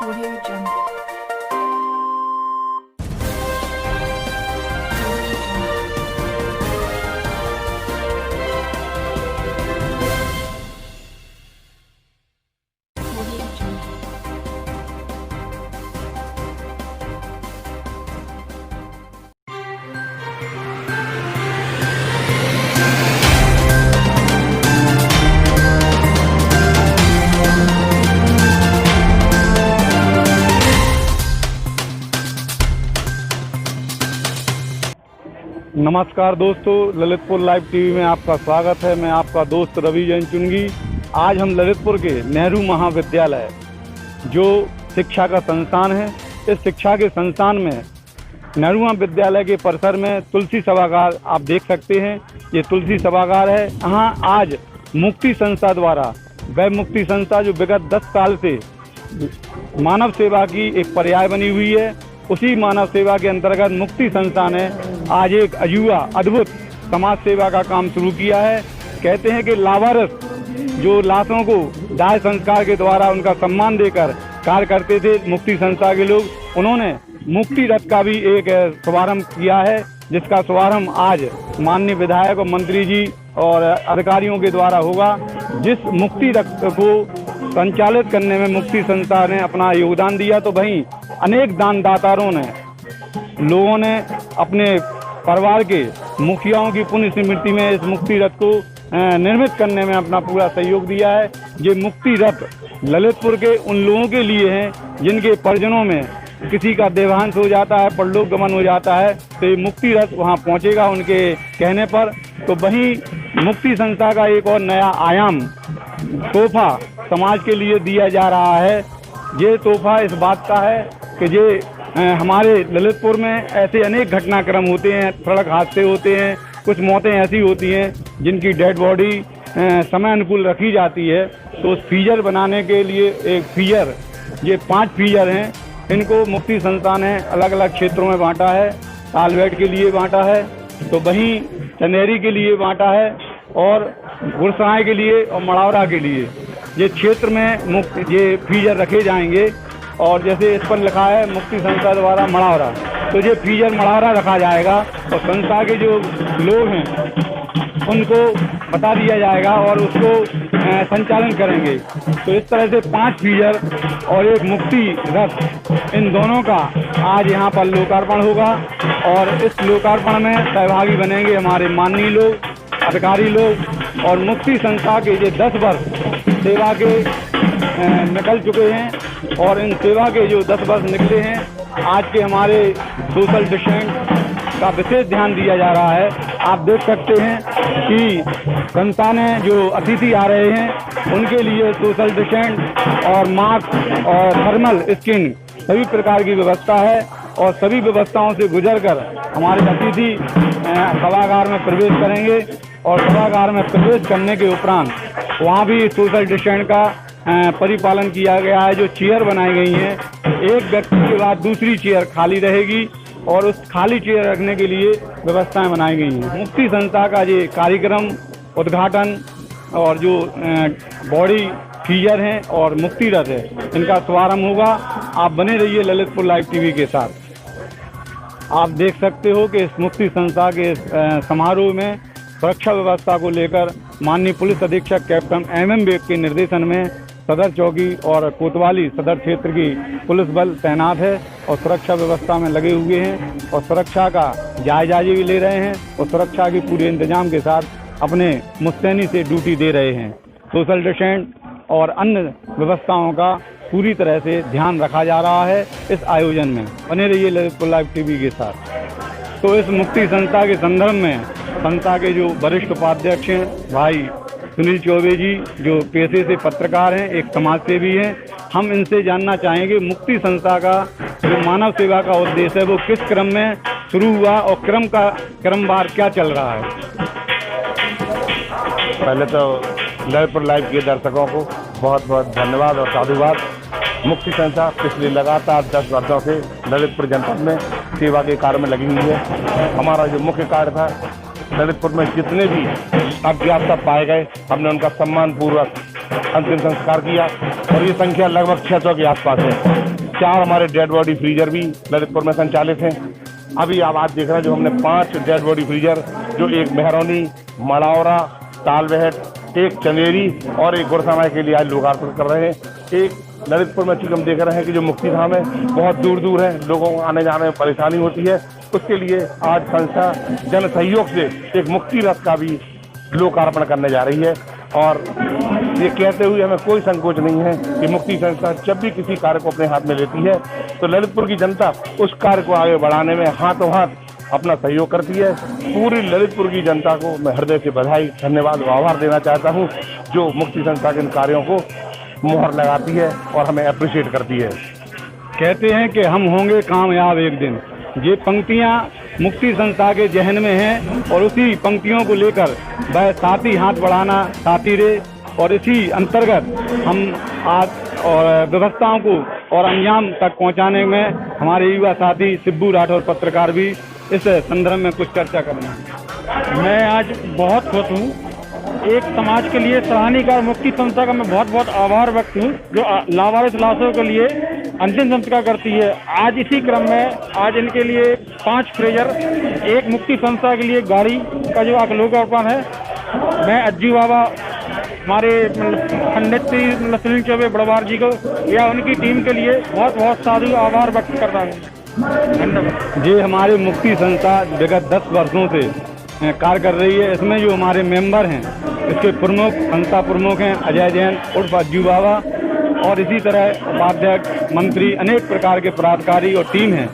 Audio Jungle. Audio Jungle. नमस्कार दोस्तों, Lalitpur live TV में आपका स्वागत है। मैं आपका दोस्त रवि जैन चुनगी। आज हम ललितपुर के नेहरू महाविद्यालय जो शिक्षा का संस्थान है, इस शिक्षा के संस्थान में नेहरू महाविद्यालय के परिसर में तुलसी सभागार आप देख सकते हैं। ये तुलसी सभागार है। यहाँ आज मुक्ति संस्था द्वारा, वह मुक्ति संस्था जो विगत 10 साल से मानव सेवा की एक पर्याय बनी हुई है, उसी मानव सेवा के अंतर्गत मुक्ति संस्था ने आज एक अजूबा अद्भुत समाज सेवा का काम शुरू किया है। कहते हैं कि लावारिस जो लाशों को दाह संस्कार के द्वारा उनका सम्मान देकर कार्य करते थे मुक्ति संस्था के लोग, उन्होंने मुक्ति रथ का भी एक शुभारंभ किया है, जिसका शुभारंभ आज माननीय विधायक और मंत्री जी और अधिकारियों के द्वारा होगा। जिस मुक्ति रथ को संचालित करने में मुक्ति संस्था ने अपना योगदान दिया, तो वहीं अनेक दानदातारों ने, लोगों ने अपने परिवार के मुखियाओं की पुण्य स्मृति में इस मुक्ति रथ को निर्मित करने में अपना पूरा सहयोग दिया है। ये मुक्ति रथ ललितपुर के उन लोगों के लिए है जिनके परिजनों में किसी का देहांत हो जाता है, परलोक गमन हो जाता है, तो ये मुक्ति रथ वहाँ पहुँचेगा उनके कहने पर। तो वहीं मुक्ति संस्था का एक और नया आयाम तोहफा समाज के लिए दिया जा रहा है। ये तोहफा इस बात का है कि ये हमारे ललितपुर में ऐसे अनेक घटनाक्रम होते हैं, सड़क हादसे होते हैं, कुछ मौतें ऐसी होती हैं जिनकी डेड बॉडी समय अनुकूल रखी जाती है। तो उस फीजर बनाने के लिए एक फीजर, ये 5 फीजर हैं, इनको मुक्ति संस्था ने अलग अलग क्षेत्रों में बांटा है। तालबेट के लिए बांटा है, तो वहीं चंदेरी के लिए बांटा है, और गुरसराय के लिए और मड़ावरा के लिए ये क्षेत्र में ये फीजर रखे जाएंगे। और जैसे इस पर लिखा है मुक्ति संस्था द्वारा मड़ावरा, तो ये फीजर मड़ावरा रखा जाएगा और संस्था के जो लोग हैं उनको बता दिया जाएगा और उसको संचालन करेंगे। तो इस तरह से 5 फीजर और एक मुक्ति रथ, इन दोनों का आज यहाँ पर लोकार्पण होगा। और इस लोकार्पण में सहभागी बनेंगे हमारे माननीय लोग, अधिकारी लोग, और मुक्ति संस्था के ये 10 वर्ष सेवा के निकल चुके हैं। और इन सेवा के जो 10 वर्ष निकले हैं, आज के हमारे सोशल डिस्टेंस का विशेष ध्यान दिया जा रहा है। आप देख सकते हैं कि संस्था ने जो अतिथि आ रहे हैं उनके लिए सोशल डिस्टेंस और मास्क और थर्मल स्क्रीन सभी प्रकार की व्यवस्था है। और सभी व्यवस्थाओं से गुजरकर हमारे अतिथि सभागार में प्रवेश करेंगे, और सभागार में प्रवेश करने के उपरांत वहाँ भी सोशल डिस्टेंस का परिपालन किया गया है। जो चेयर बनाई गई हैं, एक व्यक्ति के बाद दूसरी चेयर खाली रहेगी, और उस खाली चेयर रखने के लिए व्यवस्थाएं बनाई गई हैं। मुक्ति संस्था का ये कार्यक्रम उद्घाटन और जो बॉडी फीजर हैं और मुक्ति रथ है, इनका शुभारंभ होगा। आप बने रहिए ललितपुर लाइव टीवी के साथ। आप देख सकते हो कि इस मुक्ति संस्था के समारोह में सुरक्षा व्यवस्था को लेकर माननीय पुलिस अधीक्षक कैप्टन MM बेग के निर्देशन में सदर चौकी और कोतवाली सदर क्षेत्र की पुलिस बल तैनात है और सुरक्षा व्यवस्था में लगे हुए हैं, और सुरक्षा का जायजा भी ले रहे हैं, और सुरक्षा के पूरे इंतजाम के साथ अपने मुस्तैनी से ड्यूटी दे रहे हैं। सोशल डिस्टेंस और अन्य व्यवस्थाओं का पूरी तरह से ध्यान रखा जा रहा है इस आयोजन में। बने रहिए ललितपुर लाइव टीवी के साथ। तो इस मुक्ति संस्था के संदर्भ में संस्था के जो वरिष्ठ उपाध्यक्ष हैं भाई सुनील चौबे जी, जो पेशे से पत्रकार हैं, एक समाज सेवी हैं, हम इनसे जानना चाहेंगे मुक्ति संस्था का जो मानव सेवा का उद्देश्य है वो किस क्रम में शुरू हुआ और क्रमवार क्या चल रहा है। पहले तो ललितपुर लाइव के दर्शकों को बहुत बहुत धन्यवाद और साधुवाद। मुक्ति संस्था पिछले लगातार 10 वर्षों से ललितपुर जनपद में सेवा के कार्य में लगी हुई है। हमारा जो मुख्य कार्य था, ललितपुर में जितने भी अज्ञात पाए गए, हमने उनका सम्मान पूर्वक अंतिम संस्कार किया और ये संख्या लगभग 600 के आसपास है। 4 हमारे डेड बॉडी फ्रीजर भी ललितपुर में संचालित हैं। अभी आप आज देख रहे हैं जो हमने 5 डेड बॉडी फ्रीजर, जो एक मेहरौनी, मड़ौरा, तालबेहट, एक चंदेरी और एक गुरसाना के लिए आज लोकार्पण कर रहे हैं। एक ललितपुर में चूंकि हम देख रहे हैं कि जो मुक्ति धाम है बहुत दूर दूर है, लोगों को आने जाने में परेशानी होती है, उसके लिए आज संस्था जन सहयोग से एक मुक्ति रथ का भी लोकार्पण करने जा रही है। और ये कहते हुए हमें कोई संकोच नहीं है कि मुक्ति संस्था जब भी किसी कार्य को अपने हाथ में लेती है तो ललितपुर की जनता उस कार्य को आगे बढ़ाने में हाथों हाथ अपना सहयोग करती है। पूरी ललितपुर की जनता को मैं हृदय से बधाई, धन्यवाद और आभार देना चाहता हूँ जो मुक्ति संस्था के इन कार्यों को मुहर लगाती है और हमें अप्रिशिएट करती है। कहते हैं कि हम होंगे कामयाब एक दिन। ये पंक्तियाँ मुक्ति संस्था के जहन में हैं और उसी पंक्तियों को लेकर वह साथी हाथ बढ़ाना साथी रे, और इसी अंतर्गत हम आज और व्यवस्थाओं को और अंजाम तक पहुंचाने में हमारे युवा साथी सिब्बू राठौर पत्रकार भी इस संदर्भ में कुछ चर्चा करेंगे। मैं आज बहुत खुश हूँ। एक समाज के लिए सराहनीय कार्य मुक्ति संस्था का मैं बहुत बहुत आभार व्यक्त हूँ जो लावारिस लाशों के लिए अंतिम संस्कार करती है। आज इसी क्रम में आज इनके लिए 5 फ्रीजर, एक मुक्ति संस्था के लिए गाड़ी का जो लोकार्पण है, मैं अज्जू बाबा हमारे पंडित सुनील चौबे बड़वार जी को या उनकी टीम के लिए बहुत बहुत साधु आभार व्यक्त करता हूँ। धन्यवाद। ये हमारे मुक्ति संस्था विगत 10 वर्षों से कार्य कर रही है। इसमें जो हमारे मेंबर हैं, इसके प्रमुख संस्था प्रमुख हैं अजय जैन उर्फ अज्जू बाबा, और इसी तरह उपाध्यक्ष, मंत्री, अनेक प्रकार के पदाधिकारी और टीम है।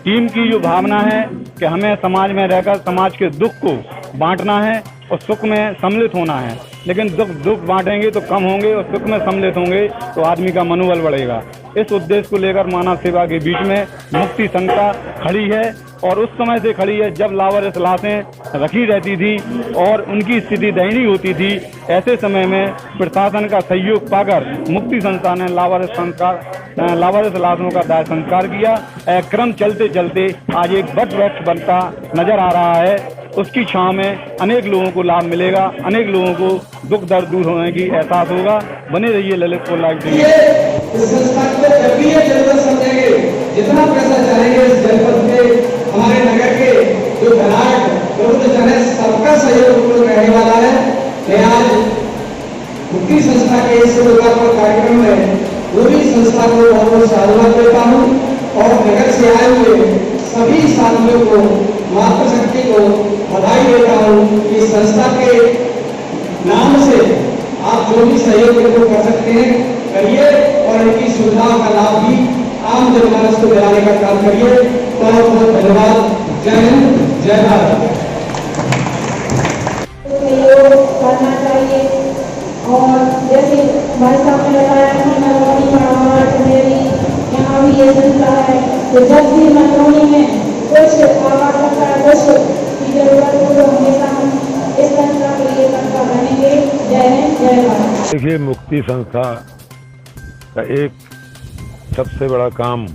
टीम की जो भावना है कि हमें समाज में रहकर समाज के दुख को बांटना है और सुख में सम्मिलित होना है। लेकिन दुख बांटेंगे तो कम होंगे और सुख में सम्मिलित होंगे तो आदमी का मनोबल बढ़ेगा। इस उद्देश्य को लेकर मानव सेवा के बीच में मुक्ति संस्था खड़ी है और उस समय से खड़ी है जब लावारिस लाशें रखी रहती थी और उनकी स्थिति दयनीय होती थी। ऐसे समय में प्रशासन का सहयोग पाकर मुक्ति संस्था ने लावारिस लाशों का दाह संस्कार किया। क्रम चलते चलते आज एक वट वृक्ष बनता नजर आ रहा है। उसकी छांव में अनेक लोगों को लाभ मिलेगा, अनेक लोगों को दुख दर्द दूर होने की एहसास होगा। बने रहिए ललितपुर लाइव टीवी। इस संस्था को जब भी ये जरूरत समझेंगे, जितना पैसा चाहेंगे इस जनपद के, हमारे नगर के जो घराट प्रबुद्धजन है, सबका सहयोग उपलब्ध रहने वाला है। मैं आज मुक्ति संस्था के इस लोकार्पण कार्यक्रम में पूरी संस्था को बहुत साधुवाद देता हूँ और नगर से आए हुए सभी साथियों को, मातृशक्ति को बधाई देता हूँ कि संस्था के नाम से आप जो भी सहयोग कर सकते हैं करिए और इनकी सुविधाओं का लाभ भी आम जनमानस को दिलाने का काम करिए। बहुत बहुत धन्यवाद। जय हिंद, जय भारत। सहयोग करना चाहिए और जैसे भाई साहब ने बताया कि मरौनी यहाँ भी ये संस्था है, तो जब भी मरौनी में कुछ आवश्यकता की जरूरत हो तो हमेशा हम इस संस्था के लिए संस्था बनेंगे। जय हिंद, जय भारत। देखिए, मुक्ति संस्था का एक सबसे बड़ा काम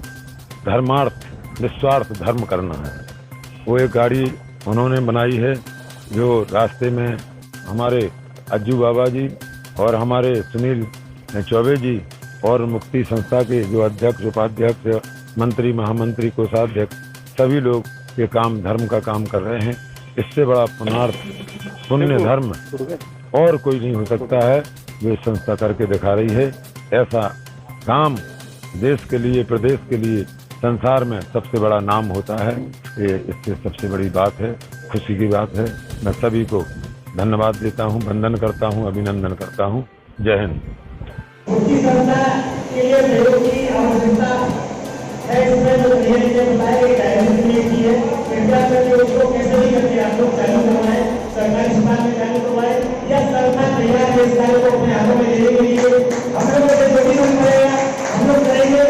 धर्मार्थ, निस्वार्थ धर्म करना है। वो एक गाड़ी उन्होंने बनाई है जो रास्ते में हमारे अज्जू बाबा जी और हमारे सुनील चौबे जी और मुक्ति संस्था के जो अध्यक्ष, उपाध्यक्ष, मंत्री, महामंत्री, कोषाध्यक्ष सभी लोग ये काम धर्म का काम कर रहे हैं। इससे बड़ा पुण्य धर्म और कोई नहीं हो सकता है जो इस संस्था करके दिखा रही है। ऐसा काम देश के लिए, प्रदेश के लिए, संसार में सबसे बड़ा नाम होता है। ये इससे सबसे बड़ी बात है, खुशी की बात है। मैं सभी को धन्यवाद देता हूँ, वंदन करता हूँ, अभिनंदन करता हूँ। जय हिंद। मुक्ति संस्था के लिए सहयोग की आवश्यकता है। इसमें जो धीरे धीरे बताया गया डायग्नोस की है, कृपया करके उसको कैसे भी करके आप लोग चालू करवाएं, सरकारी अस्पताल में चालू करवाएं या सरकार तैयार है इस कार्य को अपने हाथों में लेने के लिए। हम लोगों से जो भी हम करेगा हम लोग करेंगे।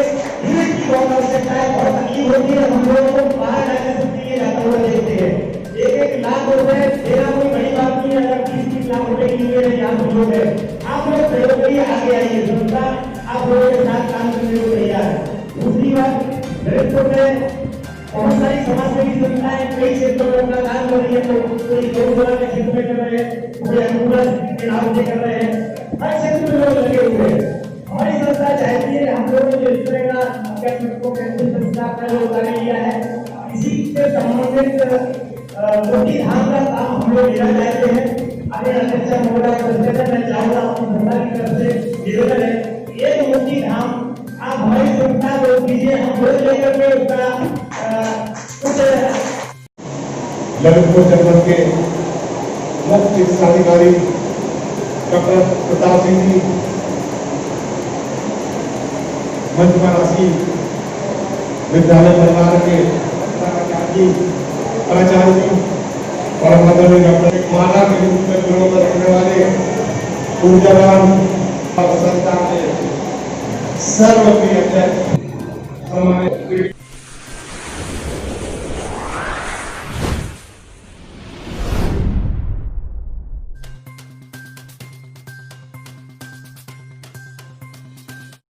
यूनिट की बहुत आवश्यकता है, बहुत तकलीफ होती है। हम लोगों को बाहर जाने से लिए जाता हुआ देखते हैं। 1-1 लाख रुपए देना कोई बड़ी बात नहीं है। अगर 30-30 लाख रुपए के लिए यहाँ सहयोग है, आप लोग सहयोग करिए, आगे आइए। संस्था आप लोगों के साथ काम करने को तैयार है। दूसरी बात, ललितपुर में बहुत सारी समाजसेवी संस्थाएं कई क्षेत्रों में अपना काम कर रही है, कोई गौशाला के क्षेत्र में कर रहे हैं, कोई एम्बुलेंस के नाम से कर रहे हैं, हर क्षेत्र में लोग लगे हुए हैं। हमारी संस्था चाहती है हम लोगों ने जो इस तरह का को कैंसर संस्था का जो कार्य लिया है, इसी से संबंधित मोती धाम का काम हम लोग लेना चाहते हैं। आगे अध्यक्ष महोदय मैं चाहूंगा अपनी संस्था की तरफ से निवेदन है, एक मोती धाम आप हमारी संस्था को दीजिए, हम लोग लेकर के उसका कुछ ललितपुर जनपद के मुख्य चिकित्साधिकारी डॉक्टर प्रताप सिंह जी, मंचमारासी विद्यालय परिवार के प्राचार्य जी और मदनी डॉक्टर माला के रूप में गुणों पर रखने वाले ऊर्जावान और संस्था के सर्वप्रिय अध्यक्ष